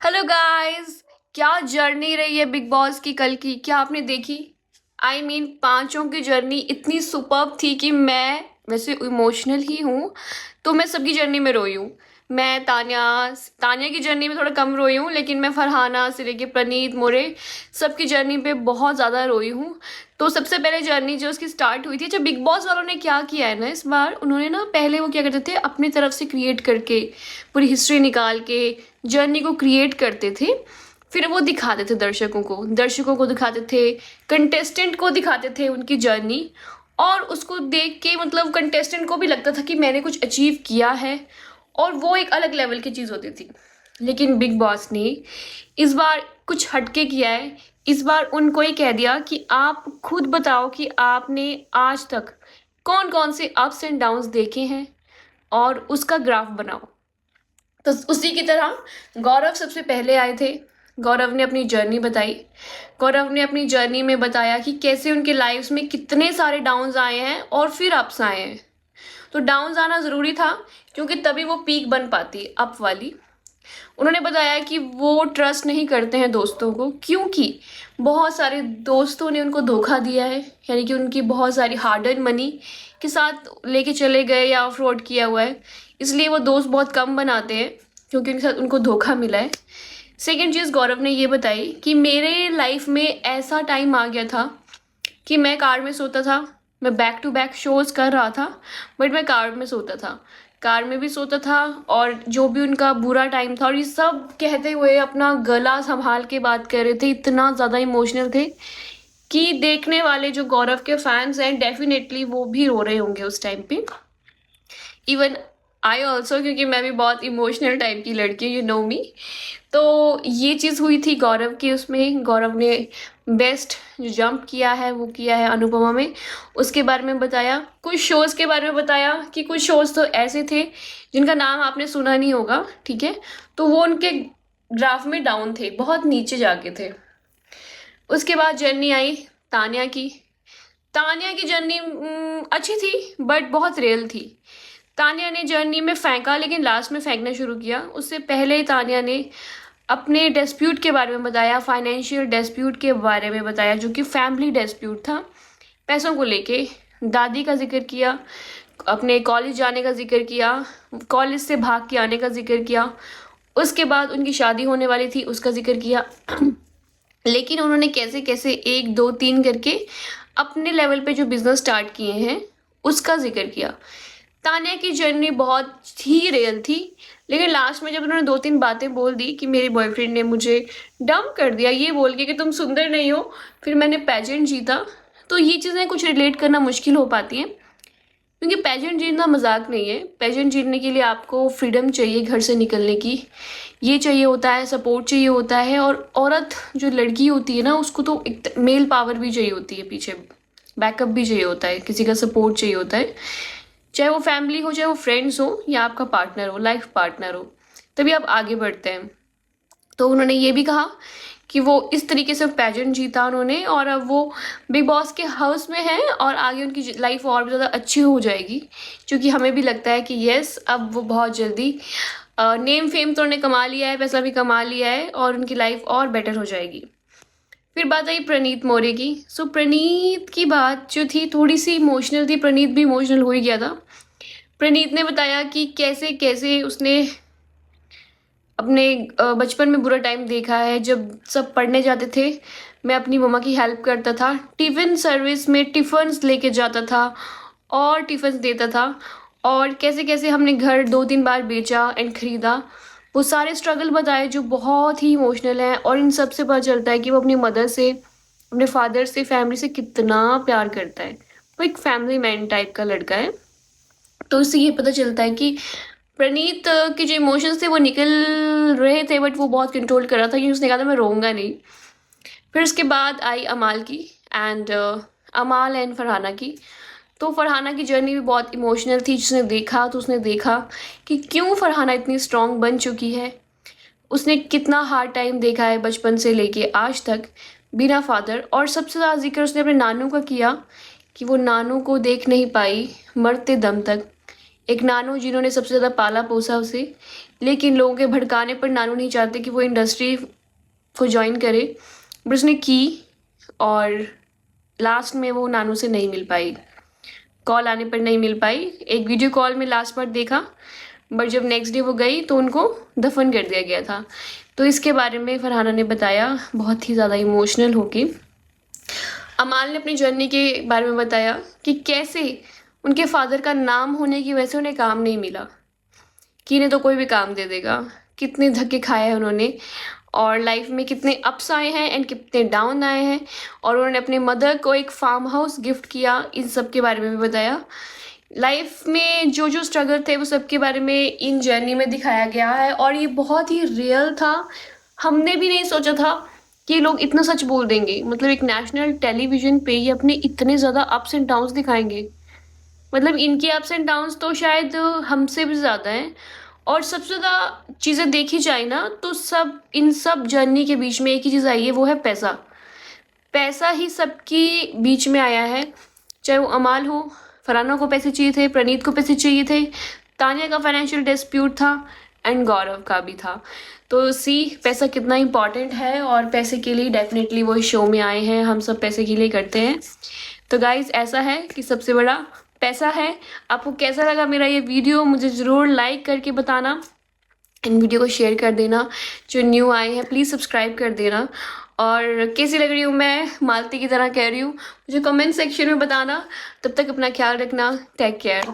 Hello guys. क्या journey रही है बिग बॉस की कल की, क्या आपने देखी? पांचों की जर्नी इतनी सुपर्ब थी कि मैं वैसे इमोशनल ही हूँ, तो मैं सबकी जर्नी में रोई हूँ। मैं तान्या तान्या की जर्नी में थोड़ा कम रोई हूँ, लेकिन मैं फरहाना से लेके प्रणीत मोरे सबकी जर्नी पे बहुत ज़्यादा रोई हूँ। तो सबसे पहले जर्नी जो उसकी स्टार्ट हुई थी, जब बिग बॉस वालों ने क्या किया है ना इस बार, उन्होंने ना पहले वो क्या करते थे, अपनी तरफ से क्रिएट करके पूरी हिस्ट्री निकाल के जर्नी को क्रिएट करते थे। फिर वो दिखाते थे दर्शकों को दिखाते थे, कंटेस्टेंट को दिखाते थे उनकी जर्नी। और उसको देख के मतलब कंटेस्टेंट को भी लगता था कि मैंने कुछ अचीव किया है, और वो एक अलग लेवल की चीज़ होती थी। लेकिन बिग बॉस ने इस बार कुछ हटके किया है। इस बार उनको ही कह दिया कि आप खुद बताओ कि आपने आज तक कौन कौन से अप्स एंड डाउन्स देखे हैं, और उसका ग्राफ बनाओ। तो उसी की तरह गौरव सबसे पहले आए थे। गौरव ने अपनी जर्नी बताई। गौरव ने अपनी जर्नी में बताया कि कैसे उनके लाइफ्स में कितने सारे डाउन्स आए हैं और फिर अप्स आए हैं। तो डाउन्स आना ज़रूरी था, क्योंकि तभी वो पीक बन पाती अप वाली। उन्होंने बताया कि वो ट्रस्ट नहीं करते हैं दोस्तों को, क्योंकि बहुत सारे दोस्तों ने उनको धोखा दिया है, यानी कि उनकी बहुत सारी हार्ड अर्न मनी के साथ लेके चले गए या फ्रॉड किया हुआ है। इसलिए वो दोस्त बहुत कम बनाते हैं, क्योंकि उनके साथ उनको धोखा मिला है। सेकेंड चीज़ गौरव ने ये बताई कि मेरे लाइफ में ऐसा टाइम आ गया था कि मैं कार में सोता था। मैं बैक टू बैक शोज़ कर रहा था, बट मैं कार में सोता था, कार में भी सोता था। और जो भी उनका बुरा टाइम था, और ये सब कहते हुए अपना गला संभाल के बात कर रहे थे, इतना ज़्यादा इमोशनल थे कि देखने वाले जो गौरव के फैंस हैं, डेफिनेटली वो भी रो रहे होंगे उस टाइम पे। इवन आई ऑल्सो, क्योंकि मैं भी बहुत इमोशनल टाइप की लड़की हूँ, यू नो मी। तो ये चीज़ हुई थी गौरव की, उसमें गौरव ने बेस्ट जो जंप किया है वो किया है अनुपमा में। उसके बारे में बताया, कुछ शोज़ के बारे में बताया कि कुछ शोज़ तो ऐसे थे जिनका नाम आपने सुना नहीं होगा, ठीक है। तो वो उनके ग्राफ में डाउन थे, बहुत नीचे जाके थे। उसके बाद जर्नी आई तान्या की। तान्या की जर्नी अच्छी थी, बट बहुत रियल थी। तान्या ने जर्नी में फेंका, लेकिन लास्ट में फेंकना शुरू किया। उससे पहले तान्या ने अपने डिस्प्यूट के बारे में बताया, फाइनेंशियल डिस्प्यूट के बारे में बताया, जो कि फैमिली डिस्प्यूट था, पैसों को लेके। दादी का जिक्र किया, अपने कॉलेज जाने का जिक्र किया, कॉलेज से भाग के आने का जिक्र किया। उसके बाद उनकी शादी होने वाली थी, उसका जिक्र किया। लेकिन उन्होंने कैसे कैसे एक दो तीन करके अपने लेवल पे जो बिजनेस स्टार्ट किए हैं उसका जिक्र किया। तान्या की जर्नी बहुत ही रियल थी, लेकिन लास्ट में जब उन्होंने दो तीन बातें बोल दी कि मेरे बॉयफ्रेंड ने मुझे डंप कर दिया ये बोल के कि तुम सुंदर नहीं हो, फिर मैंने पेजेंट जीता, तो ये चीज़ें कुछ रिलेट करना मुश्किल हो पाती हैं। क्योंकि पेजेंट जीतना मजाक नहीं है। पेजेंट जीतने के लिए आपको फ्रीडम चाहिए घर से निकलने की, ये चाहिए होता है, सपोर्ट चाहिए होता है। और औरत जो लड़की होती है ना, उसको तो एक मेल पावर भी चाहिए होती है, पीछे बैकअप भी चाहिए होता है, किसी का सपोर्ट चाहिए होता है, चाहे वो फैमिली हो, चाहे वो फ्रेंड्स हो, या आपका पार्टनर हो, लाइफ पार्टनर हो, तभी आप आगे बढ़ते हैं। तो उन्होंने ये भी कहा कि वो इस तरीके से पैजेंट जीता उन्होंने, और अब वो बिग बॉस के हाउस में हैं, और आगे उनकी लाइफ और भी ज़्यादा अच्छी हो जाएगी। क्योंकि हमें भी लगता है कि यस, अब वो बहुत जल्दी नेम फेम तो उन्होंने कमा लिया है, पैसा भी कमा लिया है, और उनकी लाइफ और बेटर हो जाएगी। फिर बात आई प्रणीत मोरे की। सो प्रणीत की बात जो थी थोड़ी सी इमोशनल थी, प्रणीत भी इमोशनल हो ही गया था। प्रणीत ने बताया कि कैसे कैसे उसने अपने बचपन में बुरा टाइम देखा है। जब सब पढ़ने जाते थे, मैं अपनी मम्मा की हेल्प करता था, टिफ़िन सर्विस में टिफ़िन्स लेके जाता था और टिफ़िन्स देता था। और कैसे कैसे हमने घर दो तीन बार बेचा एंड ख़रीदा, वो सारे स्ट्रगल बताए जो बहुत ही इमोशनल हैं। और इन सब से पता चलता है कि वो अपनी मदर से, अपने फादर से, फैमिली से कितना प्यार करता है। वो एक फैमिली मैन टाइप का लड़का है। तो इससे ये पता चलता है कि प्रणीत के जो इमोशंस थे वो निकल रहे थे, बट वो बहुत कंट्रोल कर रहा था, क्योंकि उसने कहा था मैं रोऊंगा नहीं। फिर उसके बाद आई अमाल की, एंड अमाल एंड फरहाना की। तो फरहाना की जर्नी भी बहुत इमोशनल थी। जिसने देखा तो उसने देखा कि क्यों फरहाना इतनी स्ट्रॉन्ग बन चुकी है। उसने कितना हार्ड टाइम देखा है बचपन से लेके आज तक बिना फादर। और सबसे ज़्यादा जिक्र उसने अपने नानू का किया कि वो नानू को देख नहीं पाई मरते दम तक। एक नानू जिन्होंने सबसे ज़्यादा पाला पोसा उसे, लेकिन लोगों के भड़काने पर नानू नहीं चाहते कि वो इंडस्ट्री को ज्वाइन करे, बट उसने की और लास्ट में वो नानू से नहीं मिल पाई, कॉल आने पर नहीं मिल पाई। एक वीडियो कॉल में लास्ट बार देखा, बट जब नेक्स्ट डे वो गई तो उनको दफन कर दिया गया था। तो इसके बारे में फरहाना ने बताया बहुत ही ज़्यादा इमोशनल होके। अमाल ने अपनी जर्नी के बारे में बताया कि कैसे उनके फादर का नाम होने की वजह से उन्हें काम नहीं मिला, कि इन्हें तो कोई भी काम दे देगा, कितने धक्के खाए हैं उन्होंने और लाइफ में कितने अप्स आए हैं एंड कितने डाउन आए हैं, और उन्होंने अपने मदर को एक फार्म हाउस गिफ्ट किया। इन सब के बारे में भी बताया। लाइफ में जो जो स्ट्रगल थे वो सब के बारे में इन जर्नी में दिखाया गया है और ये बहुत ही रियल था। हमने भी नहीं सोचा था कि लोग इतना सच बोल देंगे, मतलब एक नेशनल टेलीविज़न पे ये अपने इतने ज़्यादा अप्स एंड डाउन्स दिखाएंगे। मतलब इनके अप्स एंड डाउन्स तो शायद हमसे भी ज़्यादा हैं। और सबसे ज़्यादा चीज़ें देखी जाए ना तो सब इन सब जर्नी के बीच में एक ही चीज़ आई है, वो है पैसा। पैसा ही सबकी बीच में आया है, चाहे वो अमाल हो, फरहाना को पैसे चाहिए थे, प्रणीत को पैसे चाहिए थे, तानिया का फाइनेंशियल डिस्प्यूट था एंड गौरव का भी था। तो पैसा कितना इंपॉर्टेंट है और पैसे के लिए डेफिनेटली वो इस शो में आए हैं। हम सब पैसे के लिए करते हैं। तो गाइज ऐसा है कि सबसे बड़ा पैसा है। आपको कैसा लगा मेरा ये वीडियो मुझे ज़रूर लाइक करके बताना, इन वीडियो को शेयर कर देना। जो न्यू आए हैं प्लीज़ सब्सक्राइब कर देना। और कैसी लग रही हूँ मैं, मालती की तरह कह रही हूँ, मुझे कमेंट सेक्शन में बताना। तब तक अपना ख्याल रखना, टेक केयर।